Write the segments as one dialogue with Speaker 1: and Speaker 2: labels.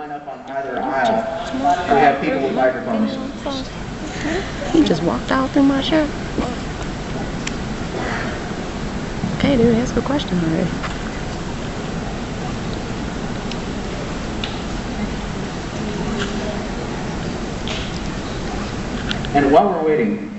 Speaker 1: line up on either aisle. We have people with microphones.
Speaker 2: He just walked out through my shirt. Okay, dude, ask a question already.
Speaker 1: And while we're waiting,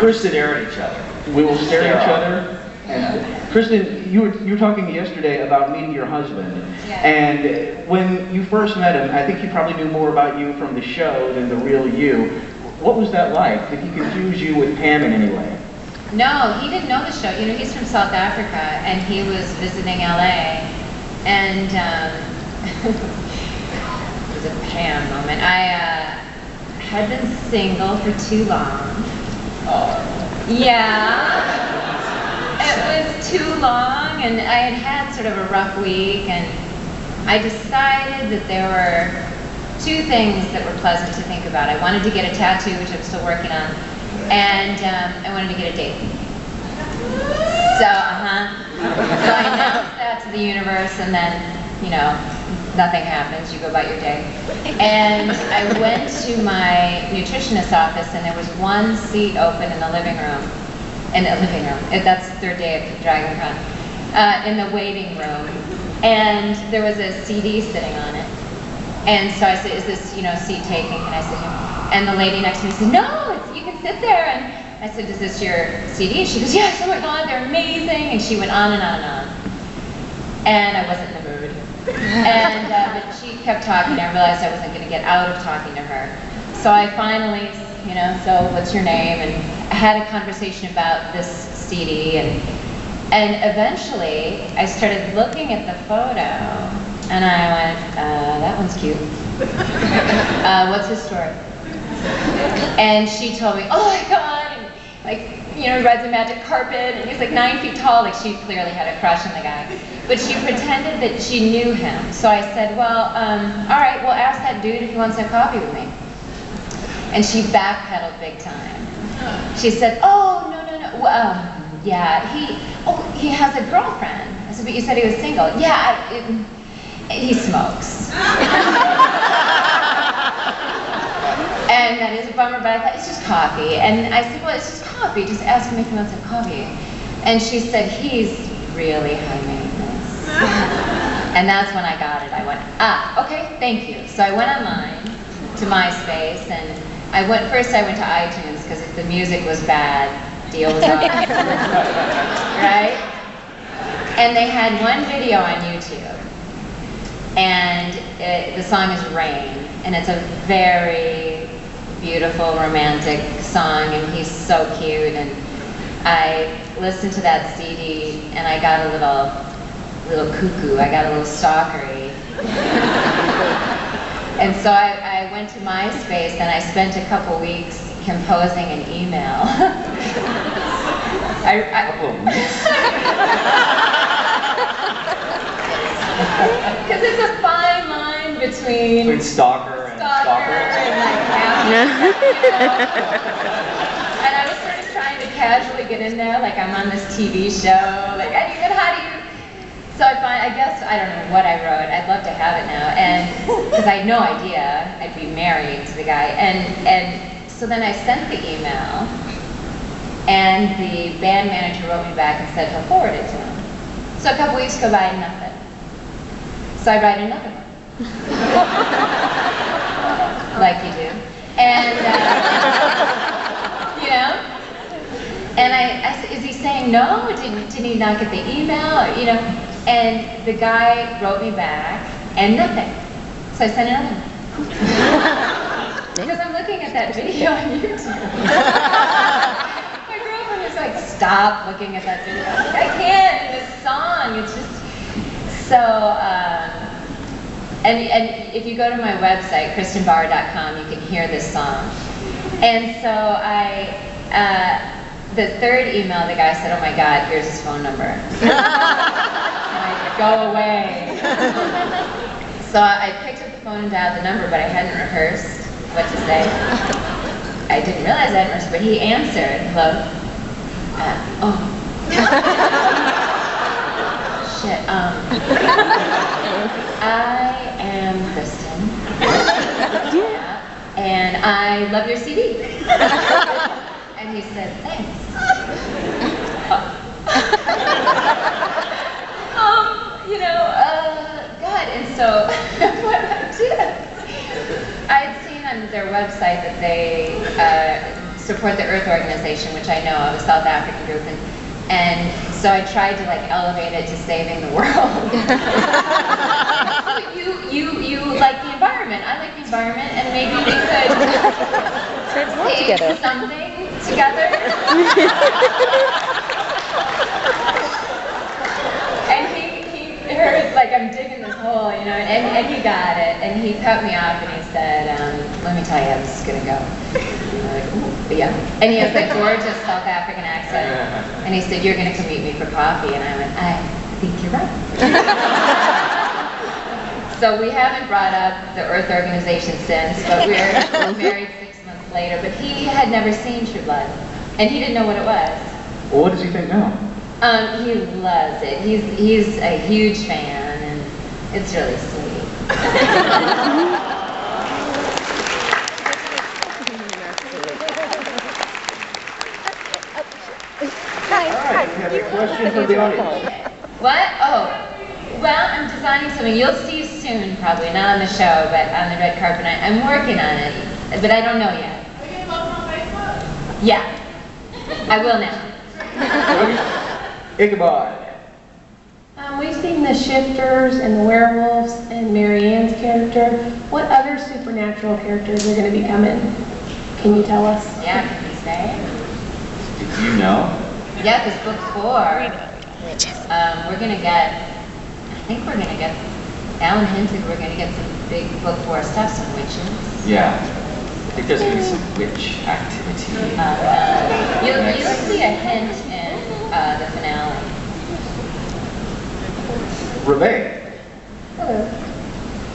Speaker 3: We're stare at each other.
Speaker 1: we will stare at each other. And Kristin, you were talking yesterday about meeting your husband.
Speaker 4: Yeah.
Speaker 1: And when you first met him, I think he probably knew more about you from the show than the real you. What was that like? Did he confuse you with Pam in any way?
Speaker 4: No, he didn't know the show. You know, he's from South Africa, and he was visiting LA, and it was a Pam moment. I had been single for too long.
Speaker 3: Oh.
Speaker 4: Yeah. It was too long, and I had sort of a rough week, and I decided that there were two things that were pleasant to think about. I wanted to get a tattoo, which I'm still working on, and I wanted to get a date. So, So I announced that to the universe, and then, you know, nothing happens. You go about your day. And I went to my nutritionist's office, and there was one seat open in the living room. That's the third day of DragonCon. In the waiting room, and there was a CD sitting on it. And so I said, "Is this, seat taken? Can I sit here?" And the lady next to me said, "No, you can sit there." And I said, "Is this your CD?" She goes, "Yes. Oh my God, they're amazing." And she went on and on and on. And I wasn't in the mood. And but she kept talking. I realized I wasn't going to get out of talking to her. So I finally, so what's your name? And I had a conversation about this CD, and eventually I started looking at the photo, and I went, that one's cute. What's his story? And she told me, "Oh my God," and rides a magic carpet, and he's like 9 feet tall. Like, she clearly had a crush on the guy, but she pretended that she knew him. So I said, "Well, all right, well, ask that dude if he wants to have coffee with me." And she backpedaled big time. She said, "Oh, no. Yeah, he has a girlfriend." I said, "But you said he was single." "Yeah, he smokes." And that is a bummer, but I thought, it's just coffee. And I said, "Well, it's just coffee. Just ask him if he wants to have coffee." And she said, "He's really high maintenance." And that's when I got it. I went, okay, thank you. So I went online to MySpace, and first I went to iTunes, because if the music was bad, deal was off. Right? And they had one video on YouTube, and the song is Rain, and it's a very beautiful, romantic song, and he's so cute, and I listened to that CD, and I got a little cuckoo, I got a little stalkery. And so I went to MySpace, and I spent a couple weeks composing an email. Because it's a fine line between
Speaker 3: stalker and stalker.
Speaker 4: And I was sort of trying to casually get in there, like I'm on this TV show, like, how do you? So I don't know what I wrote. I'd love to have it now, and because I had no idea I'd be married to the guy, and so then I sent the email, and the band manager wrote me back and said he'll forward it to him. So a couple weeks go by and nothing. So I write another one, like you do, and and I said, "Is he saying no? Did he not get the email? And the guy wrote me back, and nothing. So I sent another one. Because I'm looking at that video on YouTube. My girlfriend was like, "Stop looking at that video." I was like, "I can't, in this song, it's just..." So, and if you go to my website, KristinBauer.com, you can hear this song. And so the third email, the guy said, "Oh my God, here's his phone number." And I said, "Go away." So I picked up the phone and dialed the number, but I hadn't rehearsed what to say. I didn't realize I hadn't rehearsed, but he answered, "Hello? Oh. Shit, I am Kristin. Yeah. And I love your CD. And he said, thanks. God, and so what I did, I had seen on their website that they support the Earth Organization, which I know of, a South African group, and so I tried to like elevate it to saving the world. you like the environment, I like the environment, and maybe we could save something together. And he heard like I'm digging this hole, and he got it, and he cut me off and he said, let me tell you how this is gonna go. I'm like, ooh, yeah. And he has that gorgeous South African accent, and he said, you're gonna come meet me for coffee, and I went, I think you're right. So we haven't brought up the Earth Organization since, but we're married 6 months later, but he had never seen True Blood, and he didn't know what it was.
Speaker 1: Well, what does he think now?
Speaker 4: He loves it. He's a huge fan, and it's really sweet.
Speaker 1: All right, we have a question from the audience.
Speaker 4: What? Oh, well, I'm designing something. You'll see soon, probably not on the show, but on the red carpet. I'm working on it, but I don't know yet.
Speaker 5: Are you going to post on Facebook?
Speaker 4: Yeah, I will now.
Speaker 1: Ichabod.
Speaker 5: We've seen the shifters and the werewolves and Mary Ann's character. What other supernatural characters are going to be coming? Can you tell us?
Speaker 4: Yeah, can you say?
Speaker 3: Did you know?
Speaker 4: Yeah, because book 4, we're going to get, Alan hinted we're going to get some big book 4 stuff, some witches.
Speaker 3: Yeah. I think there's going to be some witch activity.
Speaker 4: You'll see a hint in the finale.
Speaker 1: Rebecca.
Speaker 6: Hello.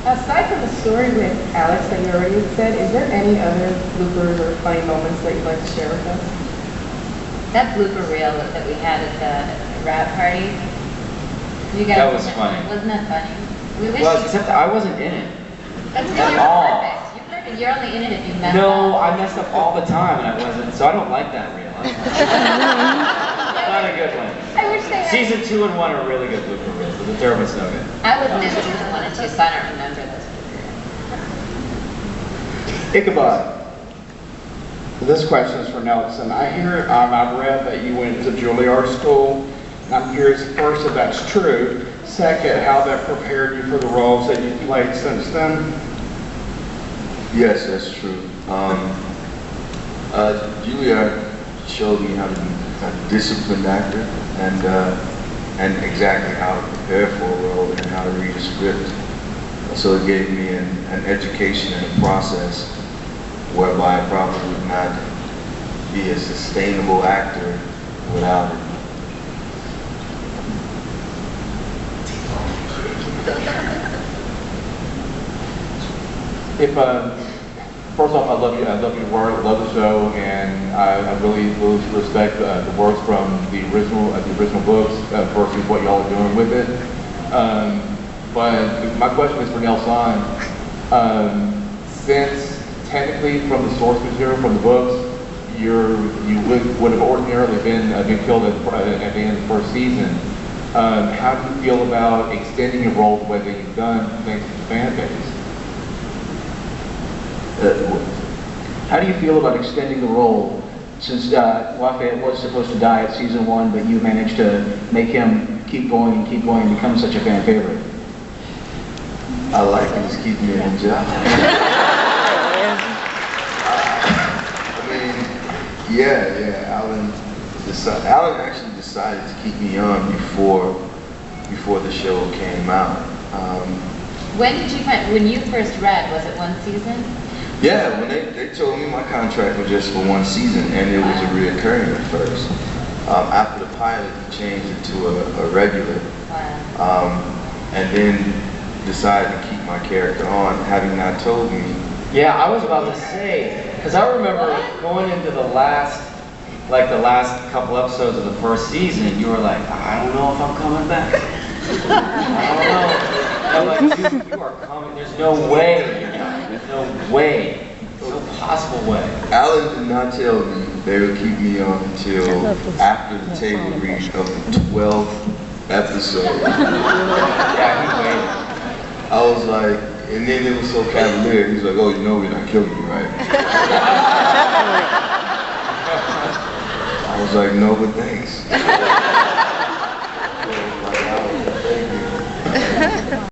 Speaker 6: Aside from the story with Alex that you already said, is there any other bloopers or funny moments that you'd like to share with us?
Speaker 4: That blooper reel that we had at the rap party. You guys,
Speaker 3: That was funny.
Speaker 4: Wasn't that funny? We wish
Speaker 3: Well,
Speaker 4: you,
Speaker 3: except I wasn't in it.
Speaker 4: that's because you're
Speaker 3: all.
Speaker 4: perfect. You're perfect. You're only in it if you mess
Speaker 3: No,
Speaker 4: up.
Speaker 3: I messed up all the time and I wasn't, so I don't like that reel. Not a good one.
Speaker 4: I wish they had.
Speaker 3: Season 2 and 1 are really good blooper reels, but the third one's no good.
Speaker 4: I wasn't in season 1 and 2, so I don't remember those.
Speaker 1: Ichabod.
Speaker 7: This question is for Nelsan. I've read that you went to Juilliard school. I'm curious, first, if that's true. Second, how that prepared you for the roles that you've played since then.
Speaker 8: Yes, that's true. Julia showed me how to be a disciplined actor and exactly how to prepare for a role and how to read a script. So it gave me an education and a process whereby I probably would not be a sustainable actor without it.
Speaker 9: First off, I love your work, I love the show, and I really respect the works from the original books versus what y'all are doing with it. But my question is for Nelsan. Since technically from the source material from the books, you would have ordinarily been killed at the end of the first season. How do you feel about extending your role the way that you've done thanks to the fan base?
Speaker 1: How do you feel about extending the role since Lafayette was supposed to die at season 1, but you managed to make him keep going and become such a fan favorite?
Speaker 8: I like him, just keep me in the job. Alan actually decided to keep me on before the show came out.
Speaker 4: When you first read, was it 1 season?
Speaker 8: Yeah, when they told me my contract was just for 1 season, and it was a reoccurring at first. After the pilot, he changed it to a regular, and then decided to keep my character on, having not told me.
Speaker 3: Yeah, I was about to say, because I remember going into the last couple episodes of the first season, you were like, I don't know if I'm coming back. I'm like, you are coming. There's no way you're dying. There's no way. No possible way.
Speaker 8: Alan did not tell me they would keep me on until after the table read of the 12th episode.
Speaker 3: Yeah, he waited.
Speaker 8: I was like, and then it was so cavalier. He's like, oh, you know we're not killing you, right? I was like, no, but thanks.